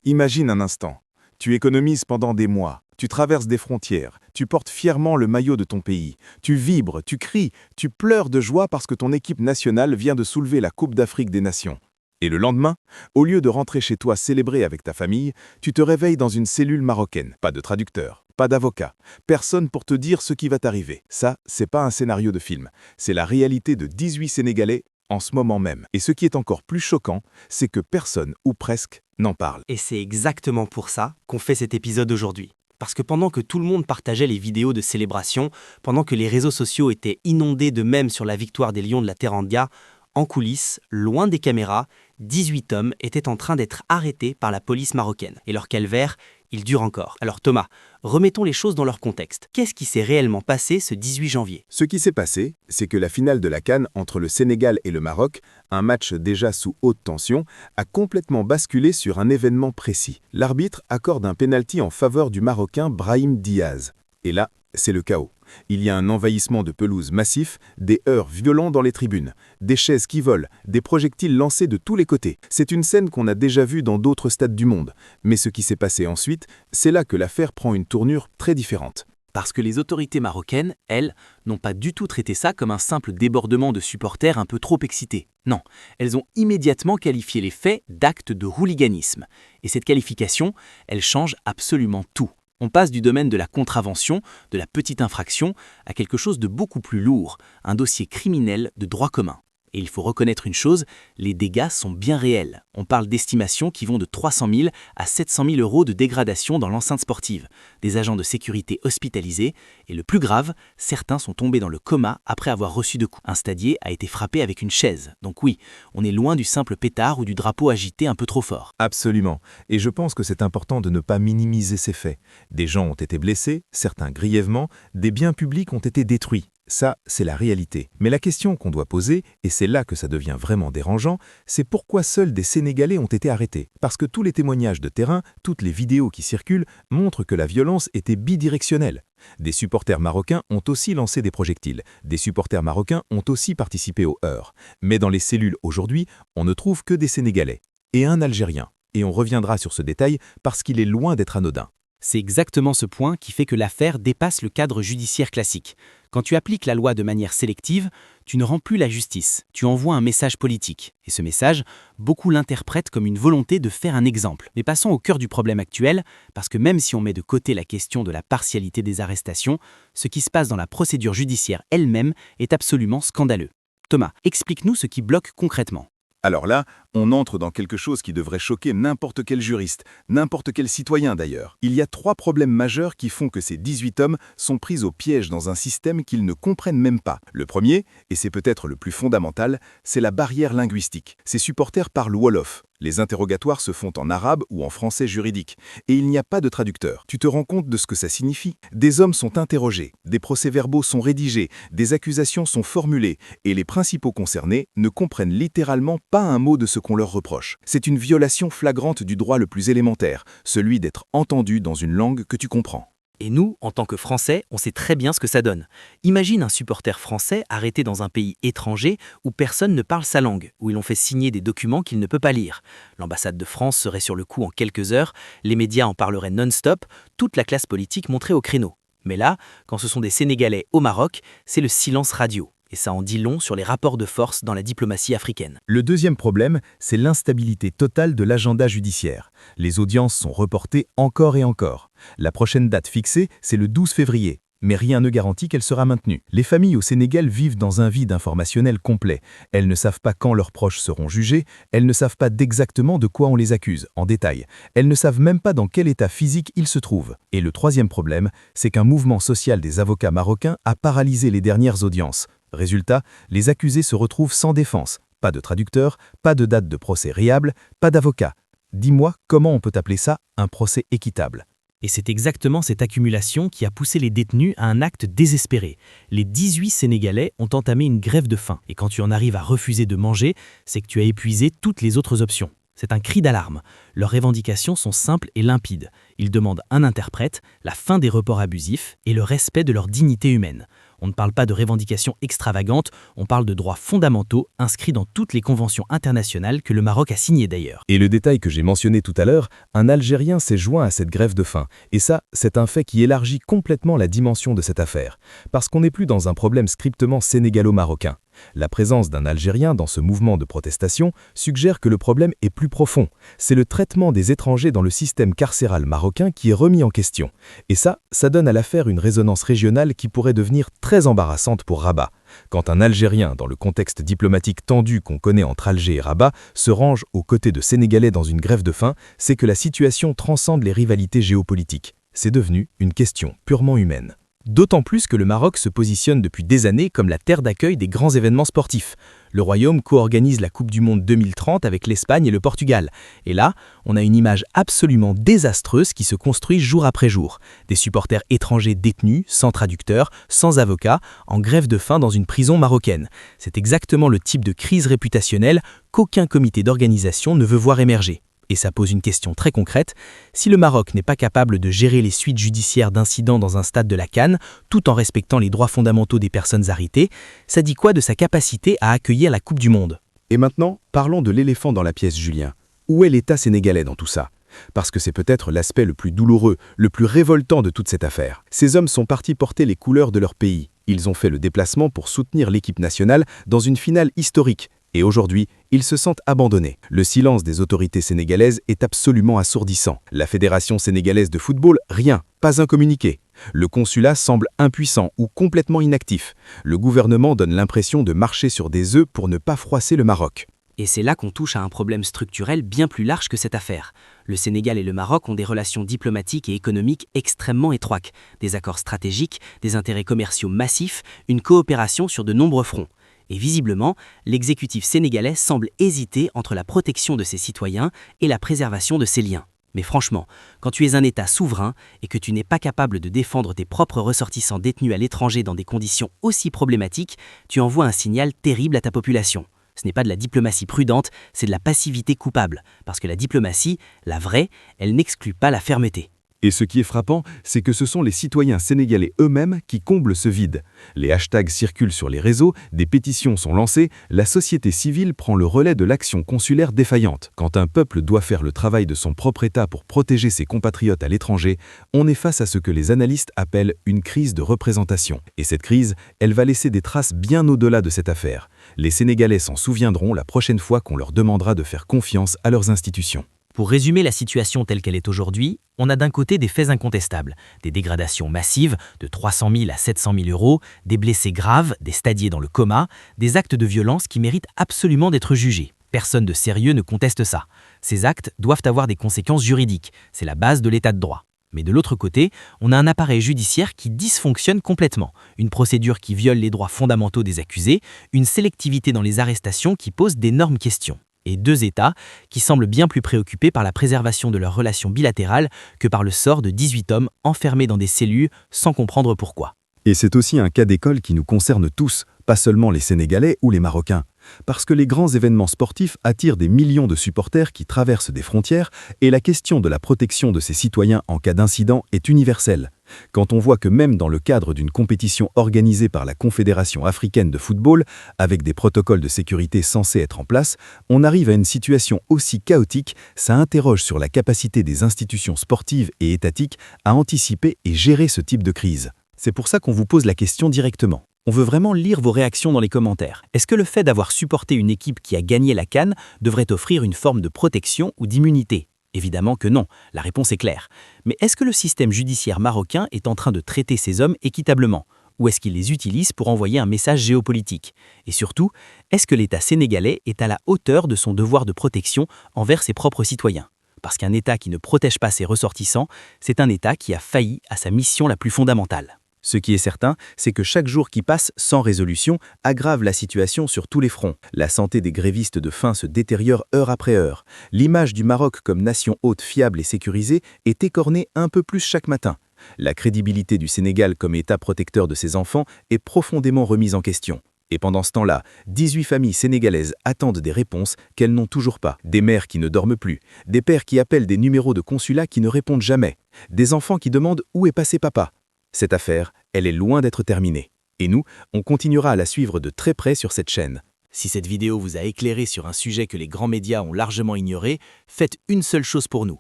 Imagine un instant. Tu économises pendant des mois, tu traverses des frontières, tu portes fièrement le maillot de ton pays, tu vibres, tu cries, tu pleures de joie parce que ton équipe nationale vient de soulever la Coupe d'Afrique des Nations. Et le lendemain, au lieu de rentrer chez toi célébrer avec ta famille, tu te réveilles dans une cellule marocaine. Pas de traducteur, pas d'avocat, personne pour te dire ce qui va t'arriver. Ça, c'est pas un scénario de film, c'est la réalité de 18 Sénégalais en ce moment même. Et ce qui est encore plus choquant, c'est que personne, ou presque, n'en parle. Et c'est exactement pour ça qu'on fait cet épisode aujourd'hui. Parce que pendant que tout le monde partageait les vidéos de célébration, pendant que les réseaux sociaux étaient inondés de mèmes sur la victoire des Lions de la Teranga, en coulisses, loin des caméras, 18 hommes étaient en train d'être arrêtés par la police marocaine. Et leur calvaire, il dure encore. Alors Thomas, remettons les choses dans leur contexte. Qu'est-ce qui s'est réellement passé ce 18 janvier ? Ce qui s'est passé, c'est que la finale de la CAN entre le Sénégal et le Maroc, un match déjà sous haute tension, a complètement basculé sur un événement précis. L'arbitre accorde un pénalty en faveur du Marocain Brahim Diaz. Et là, c'est le chaos. Il y a un envahissement de pelouse massif, des heurts violents dans les tribunes, des chaises qui volent, des projectiles lancés de tous les côtés. C'est une scène qu'on a déjà vue dans d'autres stades du monde. Mais ce qui s'est passé ensuite, c'est là que l'affaire prend une tournure très différente. Parce que les autorités marocaines, elles, n'ont pas du tout traité ça comme un simple débordement de supporters un peu trop excités. Non, elles ont immédiatement qualifié les faits d'actes de hooliganisme. Et cette qualification, elle change absolument tout. On passe du domaine de la contravention, de la petite infraction, à quelque chose de beaucoup plus lourd, un dossier criminel de droit commun. Et il faut reconnaître une chose, les dégâts sont bien réels. On parle d'estimations qui vont de 300 000 à 700 000 euros de dégradation dans l'enceinte sportive, des agents de sécurité hospitalisés, et le plus grave, certains sont tombés dans le coma après avoir reçu de coups. Un stadier a été frappé avec une chaise. Donc oui, on est loin du simple pétard ou du drapeau agité un peu trop fort. Absolument. Et je pense que c'est important de ne pas minimiser ces faits. Des gens ont été blessés, certains grièvement, des biens publics ont été détruits. Ça, c'est la réalité. Mais la question qu'on doit poser, et c'est là que ça devient vraiment dérangeant, c'est pourquoi seuls des Sénégalais ont été arrêtés. Parce que tous les témoignages de terrain, toutes les vidéos qui circulent, montrent que la violence était bidirectionnelle. Des supporters marocains ont aussi lancé des projectiles. Des supporters marocains ont aussi participé aux heurts. Mais dans les cellules aujourd'hui, on ne trouve que des Sénégalais. Et un Algérien. Et on reviendra sur ce détail parce qu'il est loin d'être anodin. C'est exactement ce point qui fait que l'affaire dépasse le cadre judiciaire classique. Quand tu appliques la loi de manière sélective, tu ne rends plus la justice, tu envoies un message politique. Et ce message, beaucoup l'interprètent comme une volonté de faire un exemple. Mais passons au cœur du problème actuel, parce que même si on met de côté la question de la partialité des arrestations, ce qui se passe dans la procédure judiciaire elle-même est absolument scandaleux. Thomas, explique-nous ce qui bloque concrètement. Alors là, on entre dans quelque chose qui devrait choquer n'importe quel juriste, n'importe quel citoyen d'ailleurs. Il y a 3 problèmes majeurs qui font que ces 18 hommes sont pris au piège dans un système qu'ils ne comprennent même pas. Le premier, et c'est peut-être le plus fondamental, c'est la barrière linguistique. Ces supporters parlent wolof. Les interrogatoires se font en arabe ou en français juridique, et il n'y a pas de traducteur. Tu te rends compte de ce que ça signifie ? Des hommes sont interrogés, des procès-verbaux sont rédigés, des accusations sont formulées, et les principaux concernés ne comprennent littéralement pas un mot de ce qu'on leur reproche. C'est une violation flagrante du droit le plus élémentaire, celui d'être entendu dans une langue que tu comprends. Et nous, en tant que Français, on sait très bien ce que ça donne. Imagine un supporter français arrêté dans un pays étranger où personne ne parle sa langue, où ils l'ont fait signer des documents qu'il ne peut pas lire. L'ambassade de France serait sur le coup en quelques heures, les médias en parleraient non-stop, toute la classe politique monterait au créneau. Mais là, quand ce sont des Sénégalais au Maroc, c'est le silence radio. Et ça en dit long sur les rapports de force dans la diplomatie africaine. Le deuxième problème, c'est l'instabilité totale de l'agenda judiciaire. Les audiences sont reportées encore et encore. La prochaine date fixée, c'est le 12 février. Mais rien ne garantit qu'elle sera maintenue. Les familles au Sénégal vivent dans un vide informationnel complet. Elles ne savent pas quand leurs proches seront jugés, elles ne savent pas d'exactement de quoi on les accuse, en détail. Elles ne savent même pas dans quel état physique ils se trouvent. Et le troisième problème, c'est qu'un mouvement social des avocats marocains a paralysé les dernières audiences. Résultat, les accusés se retrouvent sans défense. Pas de traducteur, pas de date de procès réable, pas d'avocat. Dis-moi comment on peut appeler ça un procès équitable. Et c'est exactement cette accumulation qui a poussé les détenus à un acte désespéré. Les 18 Sénégalais ont entamé une grève de faim. Et quand tu en arrives à refuser de manger, c'est que tu as épuisé toutes les autres options. C'est un cri d'alarme. Leurs revendications sont simples et limpides. Ils demandent un interprète, la fin des reports abusifs et le respect de leur dignité humaine. On ne parle pas de revendications extravagantes, on parle de droits fondamentaux inscrits dans toutes les conventions internationales que le Maroc a signées d'ailleurs. Et le détail que j'ai mentionné tout à l'heure, un Algérien s'est joint à cette grève de faim. Et ça, c'est un fait qui élargit complètement la dimension de cette affaire. Parce qu'on n'est plus dans un problème strictement sénégalo-marocain. La présence d'un Algérien dans ce mouvement de protestation suggère que le problème est plus profond. C'est le traitement des étrangers dans le système carcéral marocain qui est remis en question. Et ça donne à l'affaire une résonance régionale qui pourrait devenir très embarrassante pour Rabat. Quand un Algérien, dans le contexte diplomatique tendu qu'on connaît entre Alger et Rabat, se range aux côtés de Sénégalais dans une grève de faim, c'est que la situation transcende les rivalités géopolitiques. C'est devenu une question purement humaine. D'autant plus que le Maroc se positionne depuis des années comme la terre d'accueil des grands événements sportifs. Le Royaume co-organise la Coupe du Monde 2030 avec l'Espagne et le Portugal. Et là, on a une image absolument désastreuse qui se construit jour après jour. Des supporters étrangers détenus, sans traducteur, sans avocat, en grève de faim dans une prison marocaine. C'est exactement le type de crise réputationnelle qu'aucun comité d'organisation ne veut voir émerger. Et ça pose une question très concrète. Si le Maroc n'est pas capable de gérer les suites judiciaires d'incidents dans un stade de la CAN, tout en respectant les droits fondamentaux des personnes arrêtées, ça dit quoi de sa capacité à accueillir la Coupe du Monde? Et maintenant, parlons de l'éléphant dans la pièce, Julien. Où est l'État sénégalais dans tout ça? Parce que c'est peut-être l'aspect le plus douloureux, le plus révoltant de toute cette affaire. Ces hommes sont partis porter les couleurs de leur pays. Ils ont fait le déplacement pour soutenir l'équipe nationale dans une finale historique. Et aujourd'hui, ils se sentent abandonnés. Le silence des autorités sénégalaises est absolument assourdissant. La Fédération sénégalaise de football, rien, pas un communiqué. Le consulat semble impuissant ou complètement inactif. Le gouvernement donne l'impression de marcher sur des œufs pour ne pas froisser le Maroc. Et c'est là qu'on touche à un problème structurel bien plus large que cette affaire. Le Sénégal et le Maroc ont des relations diplomatiques et économiques extrêmement étroites, des accords stratégiques, des intérêts commerciaux massifs, une coopération sur de nombreux fronts. Et visiblement, l'exécutif sénégalais semble hésiter entre la protection de ses citoyens et la préservation de ses liens. Mais franchement, quand tu es un État souverain et que tu n'es pas capable de défendre tes propres ressortissants détenus à l'étranger dans des conditions aussi problématiques, tu envoies un signal terrible à ta population. Ce n'est pas de la diplomatie prudente, c'est de la passivité coupable. Parce que la diplomatie, la vraie, elle n'exclut pas la fermeté. Et ce qui est frappant, c'est que ce sont les citoyens sénégalais eux-mêmes qui comblent ce vide. Les hashtags circulent sur les réseaux, des pétitions sont lancées, la société civile prend le relais de l'action consulaire défaillante. Quand un peuple doit faire le travail de son propre État pour protéger ses compatriotes à l'étranger, on est face à ce que les analystes appellent une crise de représentation. Et cette crise, elle va laisser des traces bien au-delà de cette affaire. Les Sénégalais s'en souviendront la prochaine fois qu'on leur demandera de faire confiance à leurs institutions. Pour résumer la situation telle qu'elle est aujourd'hui, on a d'un côté des faits incontestables, des dégradations massives de 300 000 à 700 000 euros, des blessés graves, des stadiers dans le coma, des actes de violence qui méritent absolument d'être jugés. Personne de sérieux ne conteste ça. Ces actes doivent avoir des conséquences juridiques, c'est la base de l'état de droit. Mais de l'autre côté, on a un appareil judiciaire qui dysfonctionne complètement, une procédure qui viole les droits fondamentaux des accusés, une sélectivité dans les arrestations qui pose d'énormes questions. Et deux États qui semblent bien plus préoccupés par la préservation de leurs relations bilatérales que par le sort de 18 hommes enfermés dans des cellules sans comprendre pourquoi. Et c'est aussi un cas d'école qui nous concerne tous, pas seulement les Sénégalais ou les Marocains. Parce que les grands événements sportifs attirent des millions de supporters qui traversent des frontières et la question de la protection de ces citoyens en cas d'incident est universelle. Quand on voit que même dans le cadre d'une compétition organisée par la Confédération africaine de football, avec des protocoles de sécurité censés être en place, on arrive à une situation aussi chaotique, ça interroge sur la capacité des institutions sportives et étatiques à anticiper et gérer ce type de crise. C'est pour ça qu'on vous pose la question directement. On veut vraiment lire vos réactions dans les commentaires. Est-ce que le fait d'avoir supporté une équipe qui a gagné la CAN devrait offrir une forme de protection ou d'immunité? Évidemment que non, la réponse est claire. Mais est-ce que le système judiciaire marocain est en train de traiter ces hommes équitablement? Ou est-ce qu'il les utilise pour envoyer un message géopolitique? Et surtout, est-ce que l'État sénégalais est à la hauteur de son devoir de protection envers ses propres citoyens? Parce qu'un État qui ne protège pas ses ressortissants, c'est un État qui a failli à sa mission la plus fondamentale. Ce qui est certain, c'est que chaque jour qui passe sans résolution aggrave la situation sur tous les fronts. La santé des grévistes de faim se détériore heure après heure. L'image du Maroc comme nation haute, fiable et sécurisée est écornée un peu plus chaque matin. La crédibilité du Sénégal comme État protecteur de ses enfants est profondément remise en question. Et pendant ce temps-là, 18 familles sénégalaises attendent des réponses qu'elles n'ont toujours pas. Des mères qui ne dorment plus, des pères qui appellent des numéros de consulat qui ne répondent jamais, des enfants qui demandent où est passé papa. Cette affaire, elle est loin d'être terminée. Et nous, on continuera à la suivre de très près sur cette chaîne. Si cette vidéo vous a éclairé sur un sujet que les grands médias ont largement ignoré, faites une seule chose pour nous.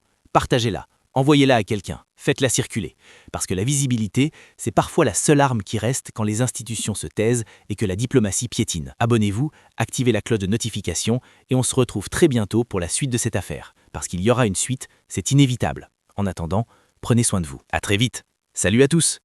Partagez-la, envoyez-la à quelqu'un, faites-la circuler. Parce que la visibilité, c'est parfois la seule arme qui reste quand les institutions se taisent et que la diplomatie piétine. Abonnez-vous, activez la cloche de notification et on se retrouve très bientôt pour la suite de cette affaire. Parce qu'il y aura une suite, c'est inévitable. En attendant, prenez soin de vous. À très vite. Salut à tous!